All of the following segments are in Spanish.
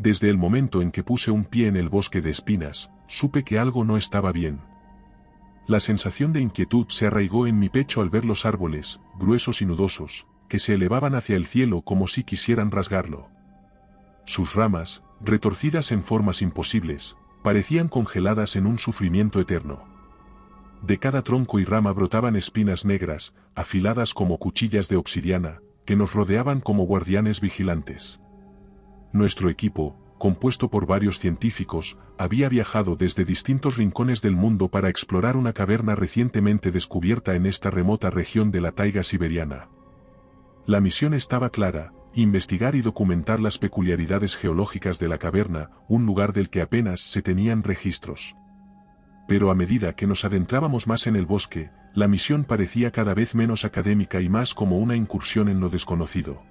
Desde el momento en que puse un pie en el bosque de espinas, supe que algo no estaba bien. La sensación de inquietud se arraigó en mi pecho al ver los árboles, gruesos y nudosos, que se elevaban hacia el cielo como si quisieran rasgarlo. Sus ramas, retorcidas en formas imposibles, parecían congeladas en un sufrimiento eterno. De cada tronco y rama brotaban espinas negras, afiladas como cuchillas de obsidiana, que nos rodeaban como guardianes vigilantes. Nuestro equipo, compuesto por varios científicos, había viajado desde distintos rincones del mundo para explorar una caverna recientemente descubierta en esta remota región de la taiga siberiana. La misión estaba clara: investigar y documentar las peculiaridades geológicas de la caverna, un lugar del que apenas se tenían registros. Pero a medida que nos adentrábamos más en el bosque, la misión parecía cada vez menos académica y más como una incursión en lo desconocido.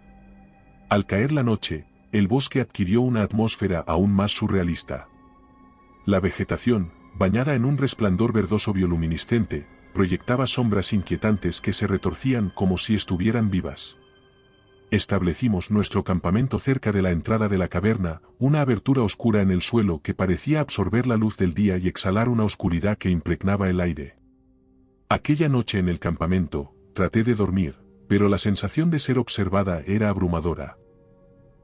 Al caer la noche, el bosque adquirió una atmósfera aún más surrealista. La vegetación, bañada en un resplandor verdoso bioluminiscente, proyectaba sombras inquietantes que se retorcían como si estuvieran vivas. Establecimos nuestro campamento cerca de la entrada de la caverna, una abertura oscura en el suelo que parecía absorber la luz del día y exhalar una oscuridad que impregnaba el aire. Aquella noche en el campamento, traté de dormir, pero la sensación de ser observada era abrumadora.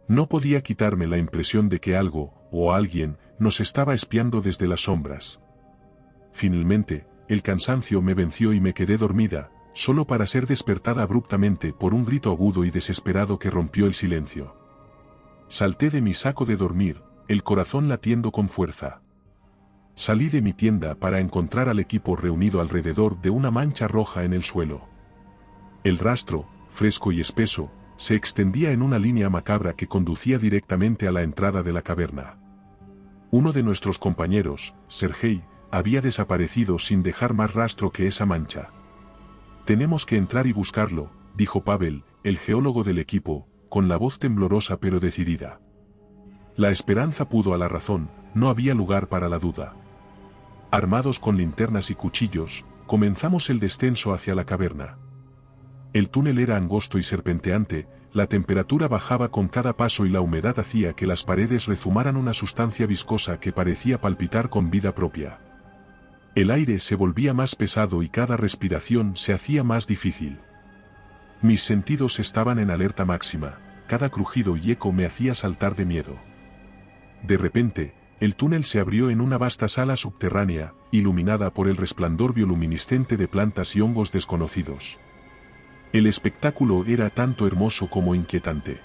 No podía quitarme la impresión de que algo, o alguien, nos estaba espiando desde las sombras. Finalmente, el cansancio me venció y me quedé dormida, solo para ser despertada abruptamente por un grito agudo y desesperado que rompió el silencio. Salté de mi saco de dormir, el corazón latiendo con fuerza. Salí de mi tienda para encontrar al equipo reunido alrededor de una mancha roja en el suelo. El rastro, fresco y espeso, se extendía en una línea macabra que conducía directamente a la entrada de la caverna. Uno de nuestros compañeros, Sergei, había desaparecido sin dejar más rastro que esa mancha. «Tenemos que entrar y buscarlo», dijo Pavel, el geólogo del equipo, con la voz temblorosa pero decidida. La esperanza pudo a la razón, no había lugar para la duda. Armados con linternas y cuchillos, comenzamos el descenso hacia la caverna. El túnel era angosto y serpenteante, la temperatura bajaba con cada paso y la humedad hacía que las paredes rezumaran una sustancia viscosa que parecía palpitar con vida propia. El aire se volvía más pesado y cada respiración se hacía más difícil. Mis sentidos estaban en alerta máxima, cada crujido y eco me hacía saltar de miedo. De repente, el túnel se abrió en una vasta sala subterránea, iluminada por el resplandor bioluminiscente de plantas y hongos desconocidos. El espectáculo era tanto hermoso como inquietante.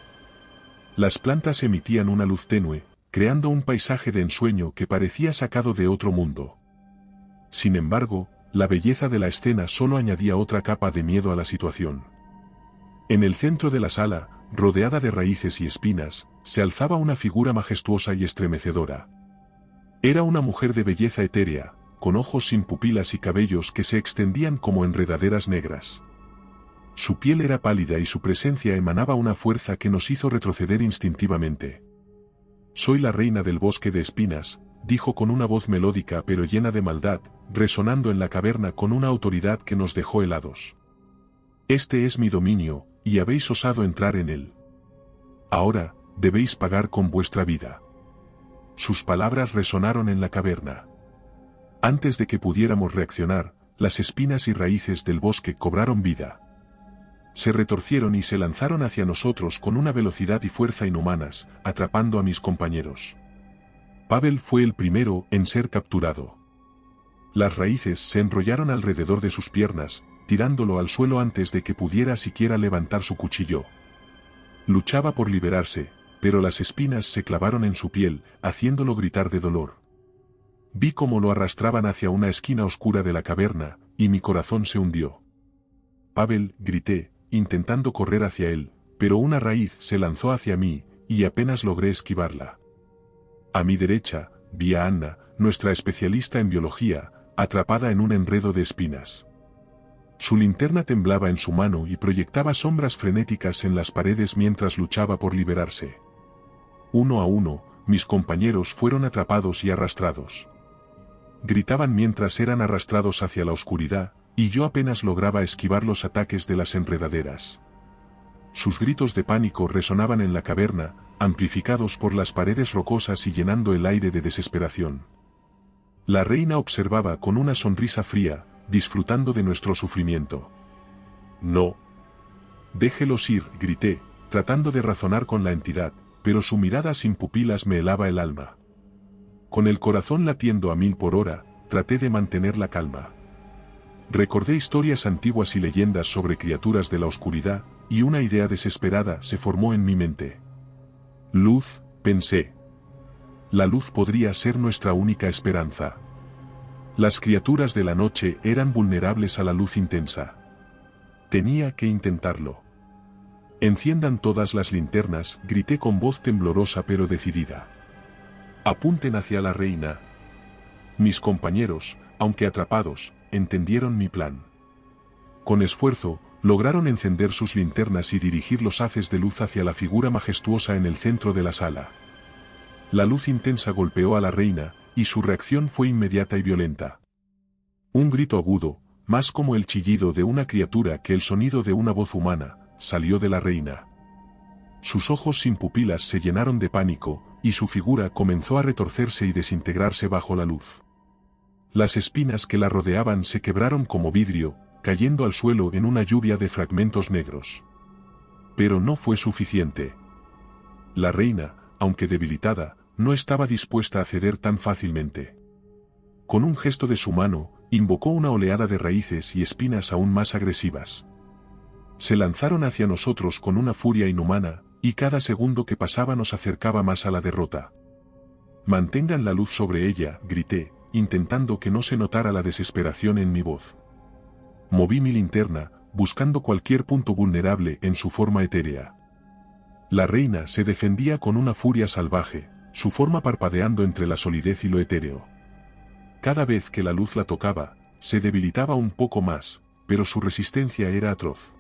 Las plantas emitían una luz tenue, creando un paisaje de ensueño que parecía sacado de otro mundo. Sin embargo, la belleza de la escena solo añadía otra capa de miedo a la situación. En el centro de la sala, rodeada de raíces y espinas, se alzaba una figura majestuosa y estremecedora. Era una mujer de belleza etérea, con ojos sin pupilas y cabellos que se extendían como enredaderas negras. Su piel era pálida y su presencia emanaba una fuerza que nos hizo retroceder instintivamente. «Soy la reina del bosque de espinas», dijo con una voz melódica pero llena de maldad, resonando en la caverna con una autoridad que nos dejó helados. «Este es mi dominio, y habéis osado entrar en él. Ahora, debéis pagar con vuestra vida». Sus palabras resonaron en la caverna. Antes de que pudiéramos reaccionar, las espinas y raíces del bosque cobraron vida. Se retorcieron y se lanzaron hacia nosotros con una velocidad y fuerza inhumanas, atrapando a mis compañeros. Pavel fue el primero en ser capturado. Las raíces se enrollaron alrededor de sus piernas, tirándolo al suelo antes de que pudiera siquiera levantar su cuchillo. Luchaba por liberarse, pero las espinas se clavaron en su piel, haciéndolo gritar de dolor. Vi cómo lo arrastraban hacia una esquina oscura de la caverna, y mi corazón se hundió. «Pavel», grité, intentando correr hacia él, pero una raíz se lanzó hacia mí, y apenas logré esquivarla. A mi derecha, vi a Anna, nuestra especialista en biología, atrapada en un enredo de espinas. Su linterna temblaba en su mano y proyectaba sombras frenéticas en las paredes mientras luchaba por liberarse. Uno a uno, mis compañeros fueron atrapados y arrastrados. Gritaban mientras eran arrastrados hacia la oscuridad, y yo apenas lograba esquivar los ataques de las enredaderas. Sus gritos de pánico resonaban en la caverna, amplificados por las paredes rocosas y llenando el aire de desesperación. La reina observaba con una sonrisa fría, disfrutando de nuestro sufrimiento. «No. Déjelos ir», grité, tratando de razonar con la entidad, pero su mirada sin pupilas me helaba el alma. Con el corazón latiendo a 1000 por hora, traté de mantener la calma. Recordé historias antiguas y leyendas sobre criaturas de la oscuridad, y una idea desesperada se formó en mi mente. Luz, pensé. La luz podría ser nuestra única esperanza. Las criaturas de la noche eran vulnerables a la luz intensa. Tenía que intentarlo. «Enciendan todas las linternas», grité con voz temblorosa pero decidida. «Apunten hacia la reina». Mis compañeros, aunque atrapados, entendieron mi plan. Con esfuerzo, lograron encender sus linternas y dirigir los haces de luz hacia la figura majestuosa en el centro de la sala. La luz intensa golpeó a la reina, y su reacción fue inmediata y violenta. Un grito agudo, más como el chillido de una criatura que el sonido de una voz humana, salió de la reina. Sus ojos sin pupilas se llenaron de pánico, y su figura comenzó a retorcerse y desintegrarse bajo la luz. Las espinas que la rodeaban se quebraron como vidrio, cayendo al suelo en una lluvia de fragmentos negros. Pero no fue suficiente. La reina, aunque debilitada, no estaba dispuesta a ceder tan fácilmente. Con un gesto de su mano, invocó una oleada de raíces y espinas aún más agresivas. Se lanzaron hacia nosotros con una furia inhumana, y cada segundo que pasaba nos acercaba más a la derrota. «Mantengan la luz sobre ella», grité, intentando que no se notara la desesperación en mi voz. Moví mi linterna, buscando cualquier punto vulnerable en su forma etérea. La reina se defendía con una furia salvaje, su forma parpadeando entre la solidez y lo etéreo. Cada vez que la luz la tocaba, se debilitaba un poco más, pero su resistencia era atroz.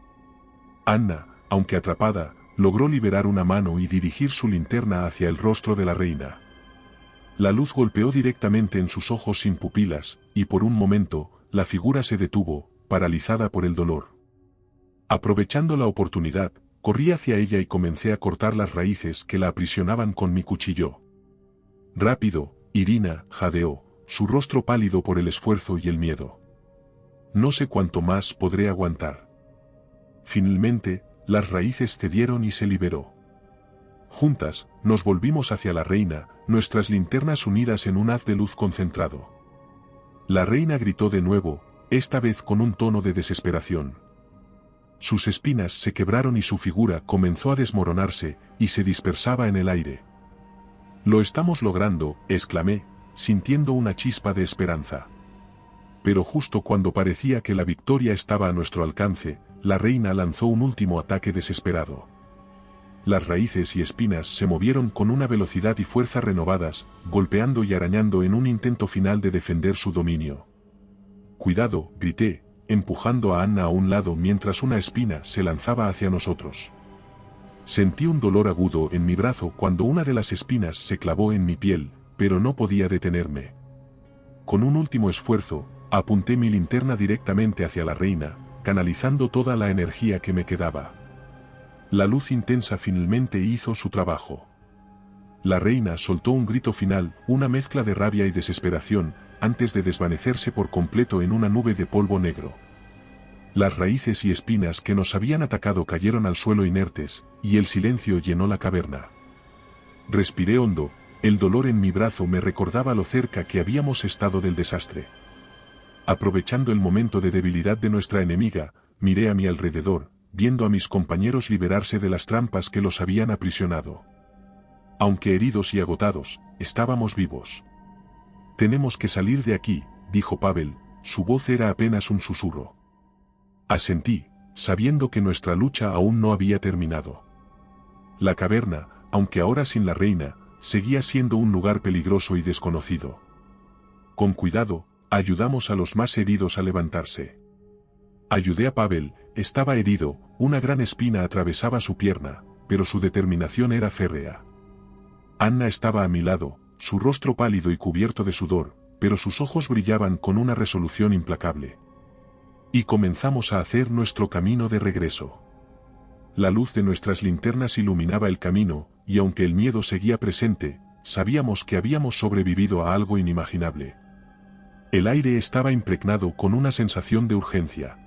Anna, aunque atrapada, logró liberar una mano y dirigir su linterna hacia el rostro de la reina. La luz golpeó directamente en sus ojos sin pupilas, y por un momento, la figura se detuvo, paralizada por el dolor. Aprovechando la oportunidad, corrí hacia ella y comencé a cortar las raíces que la aprisionaban con mi cuchillo. «Rápido, Irina», jadeó, su rostro pálido por el esfuerzo y el miedo. «No sé cuánto más podré aguantar». Finalmente, las raíces cedieron y se liberó. Juntas, nos volvimos hacia la reina, nuestras linternas unidas en un haz de luz concentrado. La reina gritó de nuevo, esta vez con un tono de desesperación. Sus espinas se quebraron y su figura comenzó a desmoronarse, y se dispersaba en el aire. «Lo estamos logrando», exclamé, sintiendo una chispa de esperanza. Pero justo cuando parecía que la victoria estaba a nuestro alcance, la reina lanzó un último ataque desesperado. Las raíces y espinas se movieron con una velocidad y fuerza renovadas, golpeando y arañando en un intento final de defender su dominio. «Cuidado», grité, empujando a Anna a un lado mientras una espina se lanzaba hacia nosotros. Sentí un dolor agudo en mi brazo cuando una de las espinas se clavó en mi piel, pero no podía detenerme. Con un último esfuerzo, apunté mi linterna directamente hacia la reina, canalizando toda la energía que me quedaba. La luz intensa finalmente hizo su trabajo. La reina soltó un grito final, una mezcla de rabia y desesperación, antes de desvanecerse por completo en una nube de polvo negro. Las raíces y espinas que nos habían atacado cayeron al suelo inertes, y el silencio llenó la caverna. Respiré hondo, el dolor en mi brazo me recordaba lo cerca que habíamos estado del desastre. Aprovechando el momento de debilidad de nuestra enemiga, miré a mi alrededor, viendo a mis compañeros liberarse de las trampas que los habían aprisionado. Aunque heridos y agotados, estábamos vivos. «Tenemos que salir de aquí», dijo Pavel, su voz era apenas un susurro. Asentí, sabiendo que nuestra lucha aún no había terminado. La caverna, aunque ahora sin la reina, seguía siendo un lugar peligroso y desconocido. Con cuidado, ayudamos a los más heridos a levantarse. Ayudé a Pavel, estaba herido, una gran espina atravesaba su pierna, pero su determinación era férrea. Anna estaba a mi lado, su rostro pálido y cubierto de sudor, pero sus ojos brillaban con una resolución implacable. Y comenzamos a hacer nuestro camino de regreso. La luz de nuestras linternas iluminaba el camino, y aunque el miedo seguía presente, sabíamos que habíamos sobrevivido a algo inimaginable. El aire estaba impregnado con una sensación de urgencia.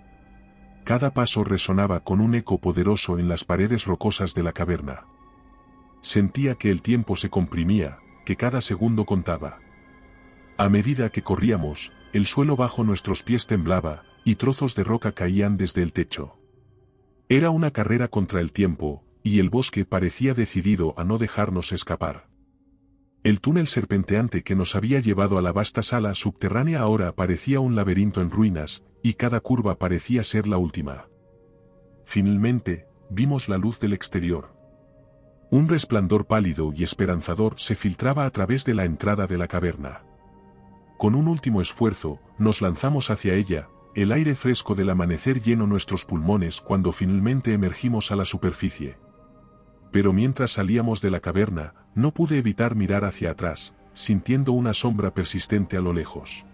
Cada paso resonaba con un eco poderoso en las paredes rocosas de la caverna. Sentía que el tiempo se comprimía, que cada segundo contaba. A medida que corríamos, el suelo bajo nuestros pies temblaba, y trozos de roca caían desde el techo. Era una carrera contra el tiempo, y el bosque parecía decidido a no dejarnos escapar. El túnel serpenteante que nos había llevado a la vasta sala subterránea ahora parecía un laberinto en ruinas, y cada curva parecía ser la última. Finalmente, vimos la luz del exterior. Un resplandor pálido y esperanzador se filtraba a través de la entrada de la caverna. Con un último esfuerzo, nos lanzamos hacia ella. El aire fresco del amanecer llenó nuestros pulmones cuando finalmente emergimos a la superficie. Pero mientras salíamos de la caverna, no pude evitar mirar hacia atrás, sintiendo una sombra persistente a lo lejos.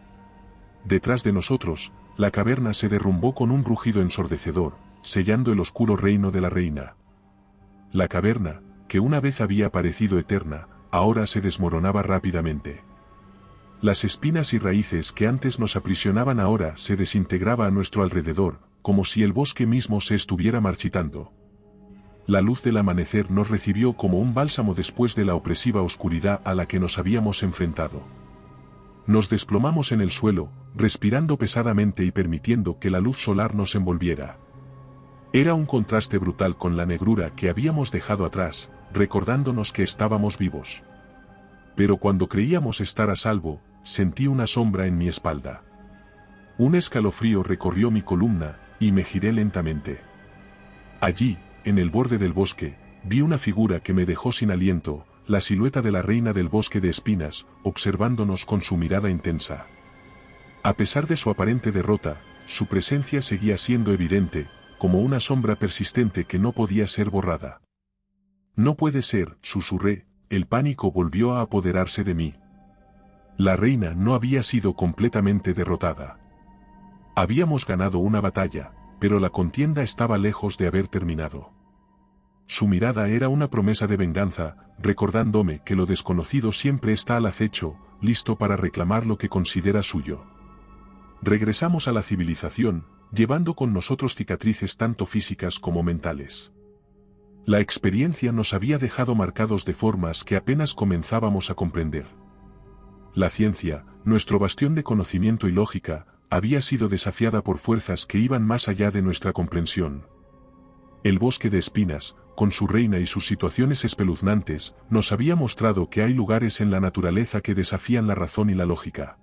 Detrás de nosotros, la caverna se derrumbó con un rugido ensordecedor, sellando el oscuro reino de la reina. La caverna, que una vez había parecido eterna, ahora se desmoronaba rápidamente. Las espinas y raíces que antes nos aprisionaban ahora se desintegraba a nuestro alrededor, como si el bosque mismo se estuviera marchitando. La luz del amanecer nos recibió como un bálsamo después de la opresiva oscuridad a la que nos habíamos enfrentado. Nos desplomamos en el suelo, respirando pesadamente y permitiendo que la luz solar nos envolviera. Era un contraste brutal con la negrura que habíamos dejado atrás, recordándonos que estábamos vivos. Pero cuando creíamos estar a salvo, sentí una sombra en mi espalda. Un escalofrío recorrió mi columna, y me giré lentamente. Allí, en el borde del bosque, vi una figura que me dejó sin aliento, la silueta de la reina del bosque de espinas, observándonos con su mirada intensa. A pesar de su aparente derrota, su presencia seguía siendo evidente, como una sombra persistente que no podía ser borrada. No puede ser, susurré, el pánico volvió a apoderarse de mí. La reina no había sido completamente derrotada. Habíamos ganado una batalla, pero la contienda estaba lejos de haber terminado. Su mirada era una promesa de venganza, recordándome que lo desconocido siempre está al acecho, listo para reclamar lo que considera suyo. Regresamos a la civilización, llevando con nosotros cicatrices tanto físicas como mentales. La experiencia nos había dejado marcados de formas que apenas comenzábamos a comprender. La ciencia, nuestro bastión de conocimiento y lógica, había sido desafiada por fuerzas que iban más allá de nuestra comprensión. El bosque de espinas, con su reina y sus situaciones espeluznantes, nos había mostrado que hay lugares en la naturaleza que desafían la razón y la lógica.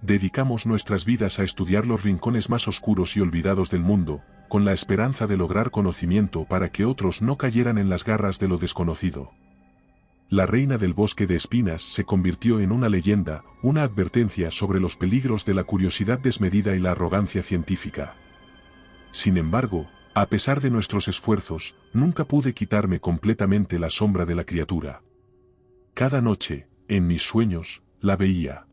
Dedicamos nuestras vidas a estudiar los rincones más oscuros y olvidados del mundo, con la esperanza de lograr conocimiento para que otros no cayeran en las garras de lo desconocido. La reina del bosque de espinas se convirtió en una leyenda, una advertencia sobre los peligros de la curiosidad desmedida y la arrogancia científica. Sin embargo, a pesar de nuestros esfuerzos, nunca pude quitarme completamente la sombra de la criatura. Cada noche, en mis sueños, la veía.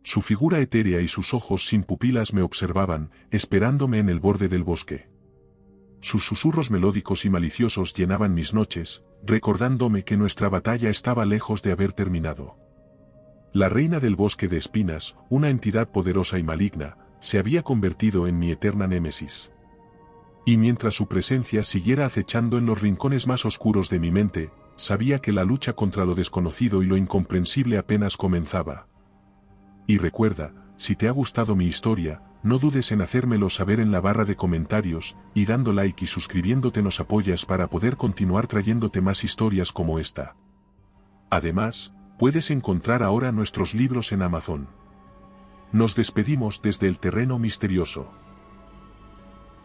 Su figura etérea y sus ojos sin pupilas me observaban, esperándome en el borde del bosque. Sus susurros melódicos y maliciosos llenaban mis noches, recordándome que nuestra batalla estaba lejos de haber terminado. La reina del bosque de espinas, una entidad poderosa y maligna, se había convertido en mi eterna némesis. Y mientras su presencia siguiera acechando en los rincones más oscuros de mi mente, sabía que la lucha contra lo desconocido y lo incomprensible apenas comenzaba. Y recuerda, si te ha gustado mi historia, no dudes en hacérmelo saber en la barra de comentarios, y dando like y suscribiéndote nos apoyas para poder continuar trayéndote más historias como esta. Además, puedes encontrar ahora nuestros libros en Amazon. Nos despedimos desde el terreno misterioso.